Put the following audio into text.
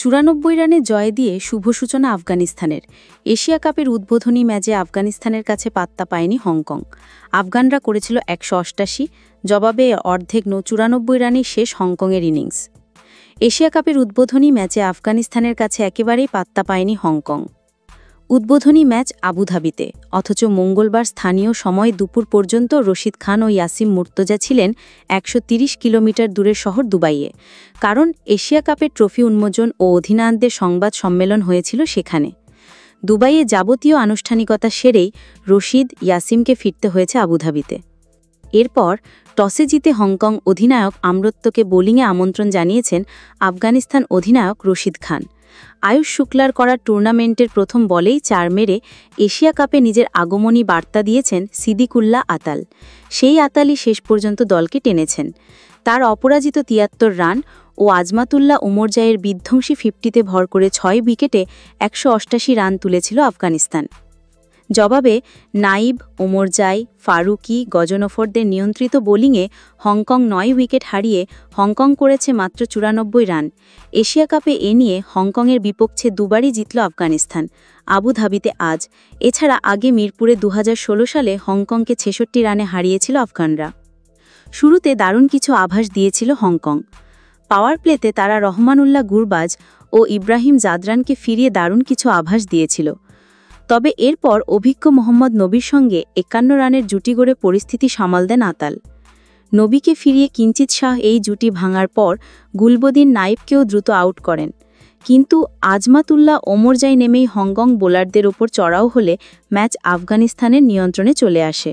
94 রানে জয় দিয়ে শুভ সূচনা আফগানিস্তানের। এশিয়া কাপের উদ্বোধনী ম্যাচে আফগানিস্তানের কাছে পাত্তা পায়নি হংকং। আফগানরা করেছিল 188, জবাবে অর্ধেক 94 রানেই শেষ হংকংয়ের ইনিংস। এশিয়া কাপের উদ্বোধনী ম্যাচে আফগানিস্তানের কাছে একেবারেই পাত্তা পায়নি হংকং। উদ্বোধনী ম্যাচ আবুধাবিতে, অথচ মঙ্গলবার স্থানীয় সময় দুপুর পর্যন্ত রশিদ খান ও ইয়াসিম মুর্তজা ছিলেন 130 কিলোমিটার দূরের শহর দুবাইয়ে। কারণ এশিয়া কাপের ট্রফি উন্মোচন ও অধিনায়কদের সংবাদ সম্মেলন হয়েছিল সেখানে। দুবাইয়ে যাবতীয় আনুষ্ঠানিকতা সেরেই রশিদ ইয়াসিমকে ফিরতে হয়েছে আবুধাবিতে। এরপর টসে জিতে হংকং অধিনায়ক আমরত্বকে বোলিংয়ে আমন্ত্রণ জানিয়েছেন আফগানিস্তান অধিনায়ক রশিদ খান। আয়ুষ শুক্লার করা টুর্নামেন্টের প্রথম বলেই 4 মেরে এশিয়া কাপে নিজের আগমনী বার্তা দিয়েছেন সিদ্দিকুল্লাহ আতাল। সেই আতালই শেষ পর্যন্ত দলকে টেনেছেন। তার অপরাজিত 73 রান ও আজমাতুল্লাহ উমরজাইয়ের বিধ্বংসী 50-তে ভর করে 6 উইকেটে 188 রান তুলেছিল আফগানিস্তান। জবাবে নাইব, ওমরজাই, ফারুকি, গজনফরদের নিয়ন্ত্রিত বোলিংয়ে হংকং 9 উইকেট হারিয়ে হংকং করেছে মাত্র 94 রান। এশিয়া কাপে এ নিয়ে হংকংয়ের বিপক্ষে দুবারই জিতল আফগানিস্তান, আবুধাবিতে আজ। এছাড়া আগে মিরপুরে 2016 সালে হংকংকে 66 রানে হারিয়েছিল আফগানরা। শুরুতে দারুণ কিছু আভাস দিয়েছিল হংকং। পাওয়ার প্লেতে তারা রহমানুল্লাহ গুরবাজ ও ইব্রাহিম জাদরানকে ফিরিয়ে দারুণ কিছু আভাস দিয়েছিল। তবে এরপর অভিজ্ঞ মোহাম্মদ নবীর সঙ্গে 51 রানের জুটি গড়ে পরিস্থিতি সামাল দেন আতাল। নবীকে ফিরিয়ে কিঞ্চিত শাহ এই জুটি ভাঙার পর গুলবদিন নাইবকেও দ্রুত আউট করেন। কিন্তু আজমাতুল্লাহ ওমরজাই নেমেই হংকং বোলারদের ওপর চড়াও হলে ম্যাচ আফগানিস্তানের নিয়ন্ত্রণে চলে আসে।